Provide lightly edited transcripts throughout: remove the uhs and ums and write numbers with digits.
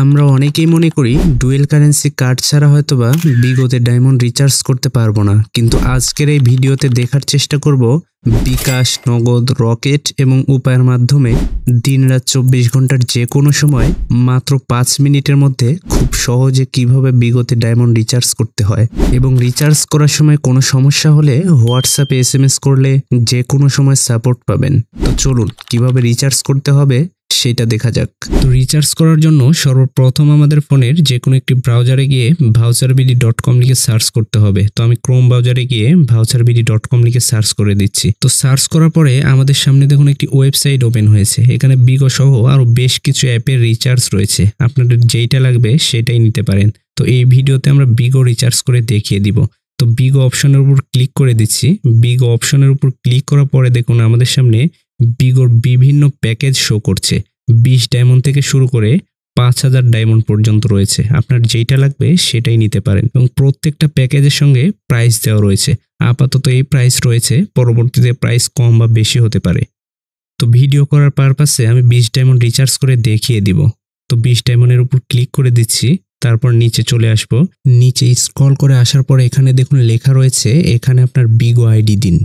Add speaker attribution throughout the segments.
Speaker 1: আমরা অনেকেই মনে করি ডুয়েল কারেন্সি কার্ড ছাড়া হয়তোবা বিগোতে ডায়মন্ড রিচার্জ করতে পারবো না, কিন্তু আজকের এই ভিডিওতে দেখার চেষ্টা করব বিকাশ, নগদ, রকেট এবং উপায়ের মাধ্যমে দিনরাত 24 ঘন্টার যে কোনো সময় মাত্র 5 মিনিটের মধ্যে খুব সহজে কিভাবে বিগোতে ডায়মন্ড রিচার্জ করতে হয় এবং রিচার্জ করার সময় কোনো সমস্যা হলে হোয়াটসঅ্যাপে SMS করলে যে কোনো সময় সাপোর্ট পাবেন। তো চলুন কিভাবে রিচার্জ করতে হবে সেটা দেখা যাক। তো রিচার্জ করার জন্য সর্বপ্রথম আমাদের ফোনের যে কোনো একটি ব্রাউজারে গিয়ে voucherbd.com লিখে সার্চ করতে হবে। তো আমি ক্রোম ব্রাউজারে গিয়ে voucherbd.com লিখে সার্চ করে দিচ্ছি। তো সার্চ করার পরে আমাদের সামনে দেখুন একটি ওয়েবসাইট ওপেন হয়েছে। এখানে বিগো সহ আরো বেশ কিছু অ্যাপের রিচার্জ রয়েছে, আপনাদের যেইটা লাগবে সেটাই নিতে পারেন। তো এই ভিডিওতে আমরা বিগো রিচার্জ করে দেখিয়ে দিব। তো বিগো অপশনের উপর ক্লিক করে দিচ্ছি। বিগো অপশনের উপর ক্লিক করার পরে দেখুন আমাদের সামনে বিগোর বিভিন্ন প্যাকেজ শো করছে। 20 ডায়মন্ড থেকে শুরু করে 5000 ডায়মন্ড পর্যন্ত রয়েছে, আপনার যেইটা লাগবে সেটাই নিতে পারেন এবং প্রত্যেকটা প্যাকেজের সঙ্গে প্রাইস দেওয়া রয়েছে। আপাতত এই প্রাইস রয়েছে, পরবর্তীতে প্রাইস কম বা বেশি হতে পারে। তো ভিডিও করার পারপাসে আমি 20 ডায়মন্ড রিচার্জ করে দেখিয়ে দিব। তো 20 ডায়মন্ডের উপর ক্লিক করে দিচ্ছি, তারপর নিচে চলে আসব। নিচে স্ক্রল করে আসার পর এখানে দেখুন লেখা রয়েছে এখানে আপনার বিগো আইডি দিন।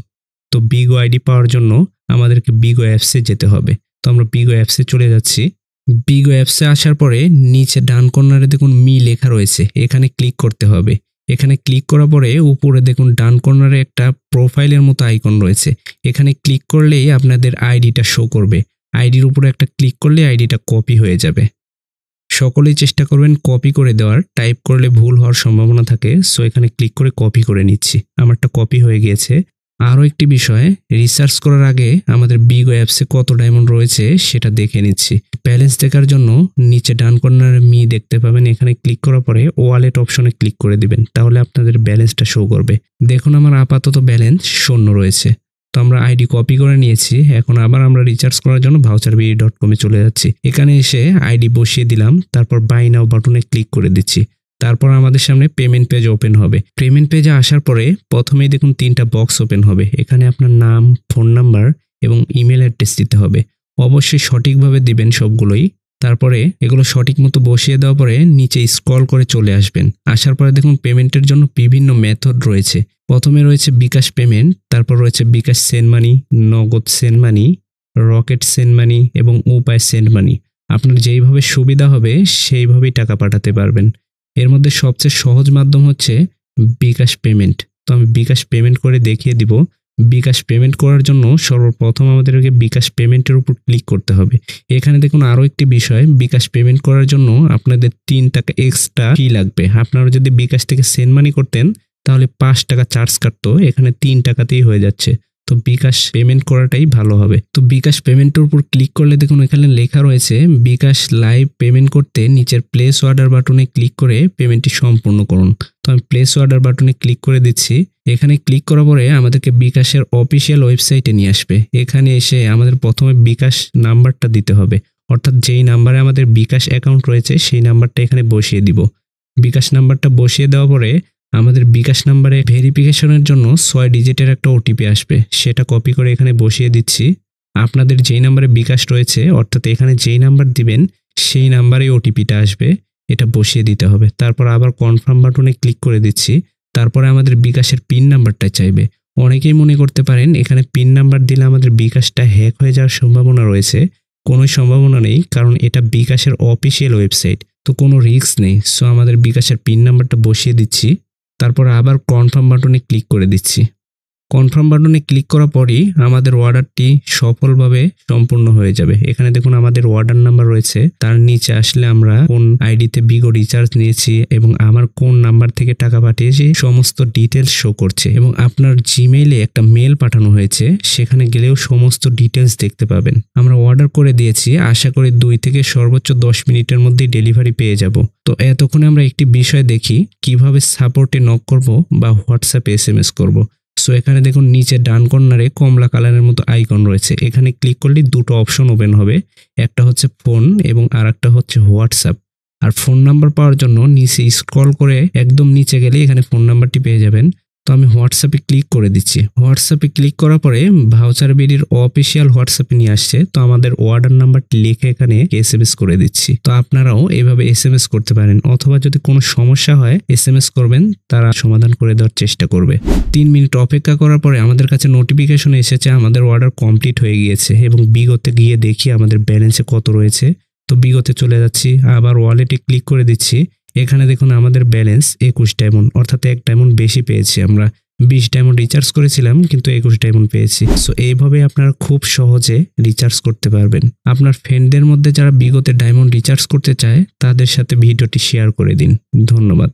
Speaker 1: তো বিগো আইডি পাওয়ার জন্য আমাদেরকে বিগো অ্যাপসে যেতে হবে। তো আমরা বিগো অ্যাপসে চলে যাচ্ছি। বিগো অ্যাপসে আসার পরে নিচে ডান কর্নারে দেখুন মি লেখা রয়েছে, এখানে ক্লিক করতে হবে। এখানে ক্লিক করার পরে উপরে দেখুন ডান কর্নারে একটা প্রোফাইলের মতো আইকন রয়েছে, এখানে ক্লিক করলেই আপনাদের আইডিটা শো করবে। আইডির উপরে একটা ক্লিক করলে আইডিটা কপি হয়ে যাবে। সকলেই চেষ্টা করবেন কপি করে দেওয়ার, টাইপ করলে ভুল হওয়ার সম্ভাবনা থাকে। সো এখানে ক্লিক করে কপি করে নিচ্ছি, আমারটা কপি হয়ে গিয়েছে। আরও একটি বিষয়, রিসার্চ করার আগে আমাদের বিগো অ্যাপসে কত ডায়মন্ড রয়েছে সেটা দেখে নিচ্ছি। ব্যালেন্স দেখার জন্য নিচে ডান কর্নারে মি দেখতে পাবেন, এখানে ক্লিক করার পরে ওয়ালেট অপশনে ক্লিক করে দিবেন, তাহলে আপনাদের ব্যালেন্সটা শো করবে। দেখুন আমার আপাতত ব্যালেন্স 0 রয়েছে। তো আমরা আইডি কপি করে নিয়েছি, এখন আবার আমরা রিচার্জ করার জন্য voucherbd.com চলে যাচ্ছি। এখানে এসে আইডি বসিয়ে দিলাম, তারপর বাই নাও বাটনে ক্লিক করে দিচ্ছি। তারপর আমাদের সামনে পেমেন্ট পেজ ওপেন হবে। পেমেন্ট পেজে আসার পরে প্রথমেই দেখুন 3টা বক্স ওপেন হবে। এখানে আপনার নাম, ফোন নাম্বার এবং ইমেল অ্যাড্রেস দিতে হবে। অবশ্যই সঠিকভাবে দিবেন সবগুলোই। তারপরে এগুলো সঠিক মতো বসিয়ে দেওয়ার পরে নিচে স্ক্রল করে চলে আসবেন। আসার পরে দেখুন পেমেন্টের জন্য বিভিন্ন মেথড রয়েছে। প্রথমে রয়েছে বিকাশ পেমেন্ট, তারপর রয়েছে বিকাশ সেন্ড মানি, নগদ send money, rocket send money এবং উপায় সেন্ড মানি। আপনার যেইভাবে সুবিধা হবে সেইভাবেই টাকা পাঠাতে পারবেন। এর মধ্যে সবচেয়ে সহজ মাধ্যম হচ্ছে বিকাশ পেমেন্ট। তো আমি বিকাশ পেমেন্ট করে দেখিয়ে দিব। বিকাশ পেমেন্ট করার জন্য সর্বপ্রথম আমাদেরকে বিকাশ পেমেন্টের উপর ক্লিক করতে হবে। এখানে দেখুন আরও একটি বিষয়, বিকাশ পেমেন্ট করার জন্য আপনাদের 3 টাকা এক্সট্রা ফি লাগবে। আপনারা যদি বিকাশ থেকে সেন্ড মানি করতেন তাহলে 5 টাকা চার্জ কাটতো, এখানে 3 টাকাতেই হয়ে যাচ্ছে। তো বিকাশ পেমেন্ট করাটাই ভালো হবে। তো বিকাশ পেমেন্টের উপর ক্লিক করলে দেখুন এখানে লেখা রয়েছে বিকাশ লাইভ পেমেন্ট করতে নিচের প্লেস অর্ডার বাটনে ক্লিক করে পেমেন্টটি সম্পূর্ণ করুন। তো আমি প্লেস অর্ডার বাটনে ক্লিক করে দিচ্ছি। এখানে ক্লিক করার পরে আমাদেরকে বিকাশের অফিসিয়াল ওয়েবসাইটে নিয়ে আসবে। এখানে এসে আমাদের প্রথমে বিকাশ নাম্বারটা দিতে হবে, অর্থাৎ যেই নাম্বারে আমাদের বিকাশ অ্যাকাউন্ট রয়েছে সেই নাম্বারটা এখানে বসিয়ে দিব। বিকাশ নাম্বারটা বসিয়ে দেওয়ার পরে আমাদের বিকাশ নাম্বারে ভেরিফিকেশনের জন্য 6 ডিজিটের একটা ওটিপি আসবে, সেটা কপি করে এখানে বসিয়ে দিচ্ছি। আপনাদের যেই নাম্বারে বিকাশ রয়েছে অর্থাৎ এখানে যেই নাম্বার দিবেন সেই নাম্বারে ওটিপিটা আসবে, এটা বসিয়ে দিতে হবে। তারপর আবার কনফার্ম বাটনে ক্লিক করে দিচ্ছি। তারপরে আমাদের বিকাশের পিন নাম্বারটা চাইবে। অনেকেই মনে করতে পারেন এখানে পিন নাম্বার দিলে আমাদের বিকাশটা হ্যাক হয়ে যাওয়ার সম্ভাবনা রয়েছে। কোনো সম্ভাবনা নেই, কারণ এটা বিকাশের অফিসিয়াল ওয়েবসাইট, তো কোনো রিস্ক নেই। সো আমাদের বিকাশের পিন নাম্বারটা বসিয়ে দিচ্ছি। তারপর আবার কনফার্ম বাটনে ক্লিক করে দিচ্ছি। কনফার্ম বাটনে ক্লিক করার পরই আমাদের অর্ডারটি সফলভাবে সম্পূর্ণ হয়ে যাবে। এখানে দেখুন আমাদের অর্ডার নাম্বার রয়েছে, তার নিচে আসলে আমরা কোন আইডিতে বিগো রিচার্জ নিয়েছি এবং আমার কোন নাম্বার থেকে টাকা পাঠিয়েছি সমস্ত ডিটেলস শো করছে এবং আপনার জিমেইলে একটা মেল পাঠানো হয়েছে, সেখানে গেলেও সমস্ত ডিটেলস দেখতে পাবেন। আমরা অর্ডার করে দিয়েছি, আশা করি 2 থেকে সর্বোচ্চ 10 মিনিটের মধ্যেই ডেলিভারি পেয়ে যাব। তো এতক্ষণে আমরা একটি বিষয় দেখি কিভাবে সাপোর্টে নক করব বা হোয়াটসঅ্যাপে SMS করব। সো এখানে দেখুন নিচে ডান কর্নারে কমলা কালারের মতো আইকন রয়েছে, এখানে ক্লিক করলে 2টো অপশন ওপেন হবে, একটা হচ্ছে ফোন এবং আরেকটা হচ্ছে হোয়াটসঅ্যাপ। আর ফোন নাম্বার পাওয়ার জন্য নিচে স্ক্রল করে একদম নিচে গেলে এখানে ফোন নাম্বারটি পেয়ে যাবেন। তো আমি হোয়াটসঅ্যাপে ক্লিক করে দিচ্ছি। হোয়াটসঅ্যাপে ক্লিক করার পরে ভাউচার বিডির অফিসিয়াল হোয়াটসঅ্যাপে নিয়ে আসছে। তো আমাদের অর্ডার নাম্বারটি লিখে এখানে এসএমএস করে দিচ্ছি। তো আপনারাও এইভাবে এসএমএস করতে পারেন, অথবা যদি কোনো সমস্যা হয় এসএমএস করবেন, তারা সমাধান করে দেওয়ার চেষ্টা করবে। 3 মিনিট অপেক্ষা করার পরে আমাদের কাছে নোটিফিকেশন এসেছে আমাদের অর্ডার কমপ্লিট হয়ে গিয়েছে এবং বিগতে গিয়ে দেখি আমাদের ব্যালেন্সে কত রয়েছে। তো বিগতে চলে যাচ্ছি, আবার ওয়ালেটে ক্লিক করে দিচ্ছি। এখানে দেখুন আমাদের ব্যালেন্স 21 ডায়মন্ড, অর্থাৎ 1 ডায়মন্ড বেশি পেয়েছি। আমরা 20 ডায়মন্ড রিচার্জ করেছিলাম কিন্তু 21 ডায়মন্ড পেয়েছি। সো এইভাবে আপনারা খুব সহজে রিচার্জ করতে পারবেন। আপনার ফ্রেন্ডদের মধ্যে যারা বিগতে ডায়মন্ড রিচার্জ করতে চায় তাদের সাথে ভিডিওটি শেয়ার করে দিন। ধন্যবাদ।